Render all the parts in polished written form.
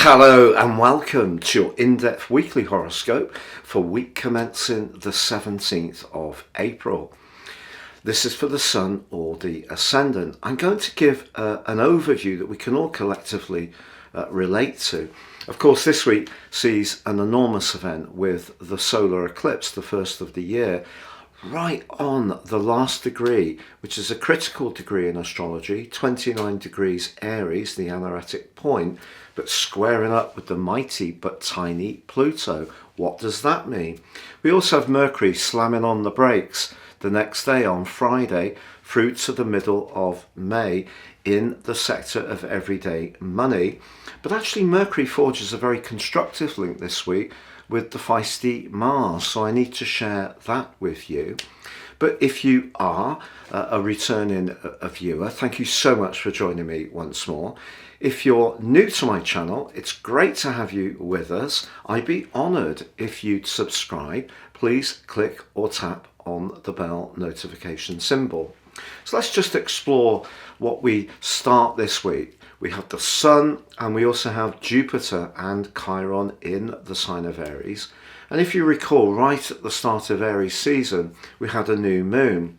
Hello and welcome to your in-depth weekly horoscope for week commencing the 17th of April. This is for the Sun or the Ascendant. I'm going to give an overview that we can all collectively relate to. Of course, this week sees an enormous event with the solar eclipse, the first of the year, right on the last degree, which is a critical degree in astrology, 29 degrees Aries, the anaretic point, but squaring up with the mighty but tiny Pluto. What does that mean? We also have Mercury slamming on the brakes the next day on Friday through to the middle of May in the sector of everyday money. But actually Mercury forges a very constructive link this week with the feisty Mars, so I need to share that with you. But if you are a returning viewer, thank you so much for joining me once more. If you're new to my channel, it's great to have you with us. I'd be honoured if you'd subscribe. Please click or tap on the bell notification symbol. So let's just explore what we start this week. We have the Sun and we also have Jupiter and Chiron in the sign of Aries. And if you recall, right at the start of Aries season, we had a new moon.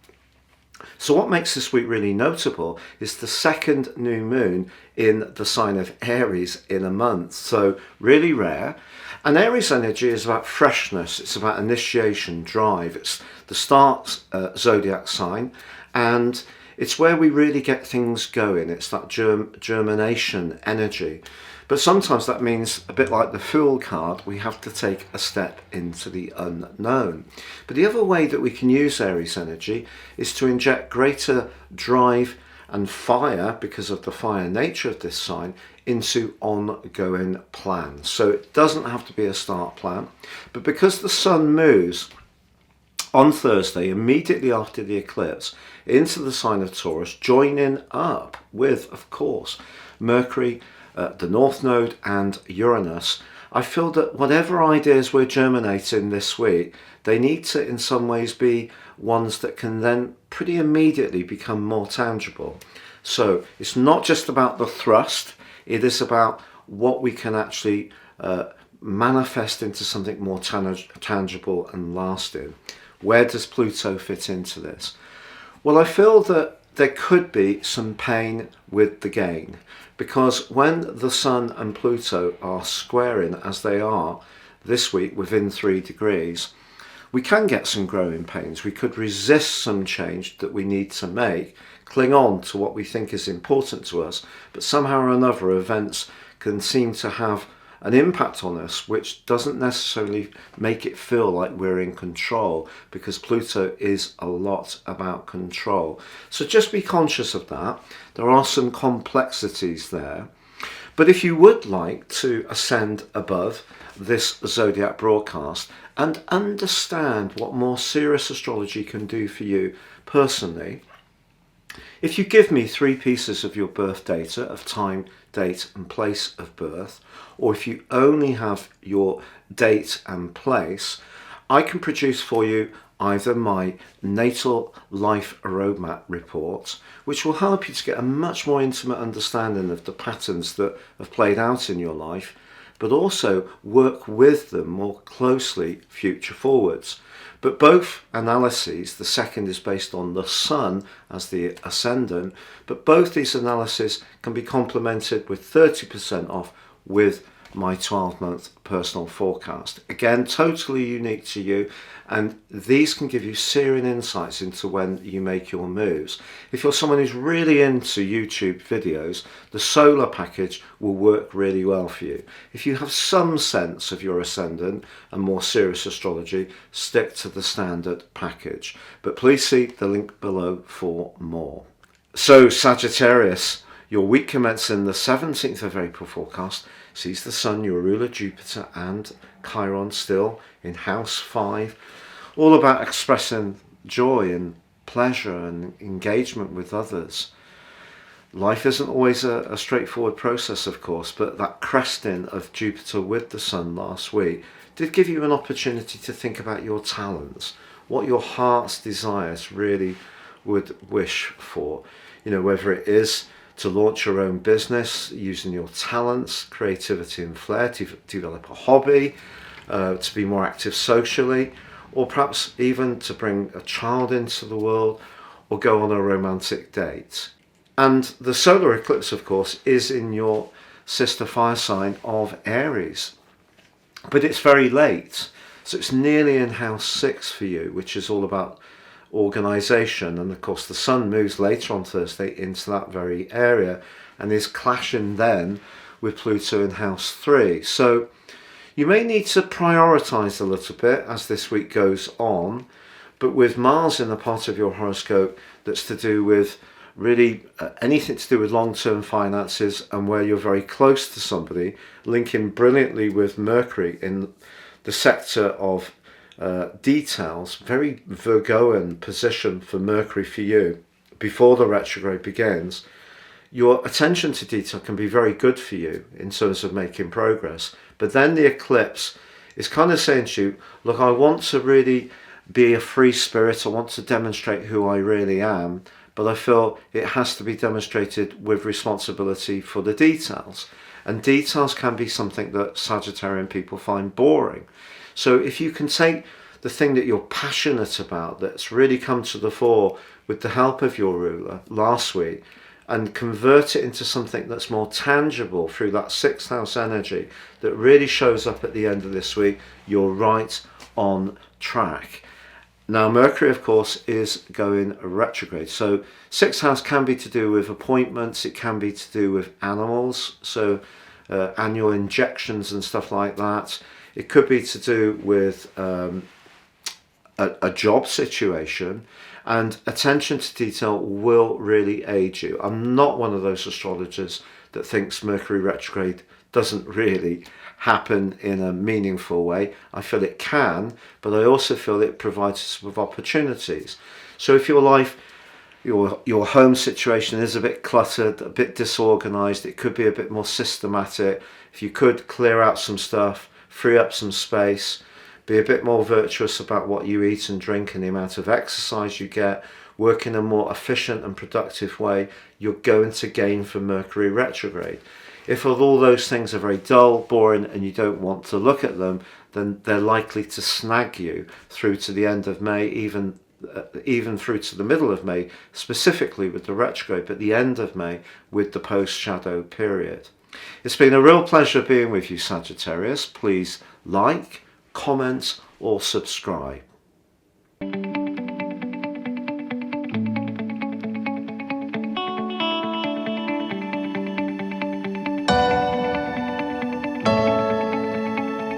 So what makes this week really notable is the second new moon in the sign of Aries in a month. So really rare. And Aries energy is about freshness. It's about initiation, drive. It's the start zodiac sign. And it's where we really get things going. It's that germination energy. But sometimes that means, a bit like the Fool card, we have to take a step into the unknown. But the other way that we can use Aries energy is to inject greater drive and fire, because of the fire nature of this sign, into ongoing plans. So it doesn't have to be a start plan. But because the Sun moves on Thursday, immediately after the eclipse, into the sign of Taurus, joining up with, of course, Mercury, the North Node and Uranus, I feel that whatever ideas we're germinating this week, they need to in some ways be ones that can then pretty immediately become more tangible. So it's not just about the thrust, it is about what we can actually manifest into something more tangible and lasting. Where does Pluto fit into this? Well, I feel that there could be some pain with the gain, because when the Sun and Pluto are squaring as they are this week within 3 degrees, we can get some growing pains. We could resist some change that we need to make, cling on to what we think is important to us, but somehow or another events can seem to have an impact on us which doesn't necessarily make it feel like we're in control, because Pluto is a lot about control. So just be conscious of that. There are some complexities there. But if you would like to ascend above this zodiac broadcast and understand what more serious astrology can do for you personally, if you give me 3 pieces of your birth data of time, date and place of birth, or if you only have your date and place, I can produce for you either my natal life roadmap report, which will help you to get a much more intimate understanding of the patterns that have played out in your life, but also work with them more closely future forwards. But both analyses, the second is based on the Sun as the ascendant, but both these analyses can be complemented with 30% off with my 12-month personal forecast. Again, totally unique to you, and these can give you searing insights into when you make your moves. If you're someone who's really into YouTube videos, the solar package will work really well for you. If you have some sense of your ascendant and more serious astrology, stick to the standard package. But please see the link below for more. So Sagittarius, your week commencing the 17th of April forecast sees the Sun, your ruler Jupiter and Chiron still in house 5, all about expressing joy and pleasure and engagement with others. Life isn't always a straightforward process, of course, but that cresting of Jupiter with the Sun last week did give you an opportunity to think about your talents, what your heart's desires really would wish for. You know, whether it is to launch your own business using your talents, creativity and flair, to develop a hobby, to be more active socially, or perhaps even to bring a child into the world or go on a romantic date. And the solar eclipse, of course, is in your sister fire sign of Aries. But it's very late, so it's nearly in house 6 for you, which is all about organisation. And of course the sun moves later on Thursday into that very area and is clashing then with Pluto in house 3. So you may need to prioritise a little bit as this week goes on, but with Mars in the part of your horoscope that's to do with really anything to do with long-term finances and where you're very close to somebody, linking brilliantly with Mercury in the sector of details, very Virgoan position for Mercury for you before the retrograde begins. Your attention to detail can be very good for you in terms of making progress, but then the eclipse is kind of saying to you, look, I want to really be a free spirit, I want to demonstrate who I really am, but I feel it has to be demonstrated with responsibility for the details. And details can be something that Sagittarian people find boring. So if you can take the thing that you're passionate about, that's really come to the fore with the help of your ruler last week, and convert it into something that's more tangible through that 6th house energy that really shows up at the end of this week, you're right on track. Now Mercury, of course, is going retrograde. So 6th house can be to do with appointments, it can be to do with animals, so annual injections and stuff like that. It could be to do with a job situation, and attention to detail will really aid you. I'm not one of those astrologers that thinks Mercury retrograde doesn't really happen in a meaningful way. I feel it can, but I also feel it provides us with opportunities. So if your life, your home situation is a bit cluttered, a bit disorganized, it could be a bit more systematic. If you could clear out some stuff, free up some space, be a bit more virtuous about what you eat and drink and the amount of exercise you get, work in a more efficient and productive way, you're going to gain from Mercury retrograde. If all those things are very dull, boring, and you don't want to look at them, then they're likely to snag you through to the end of May, even through to the middle of May, specifically with the retrograde, but the end of May with the post-shadow period. It's been a real pleasure being with you, Sagittarius. Please like, comment, or subscribe.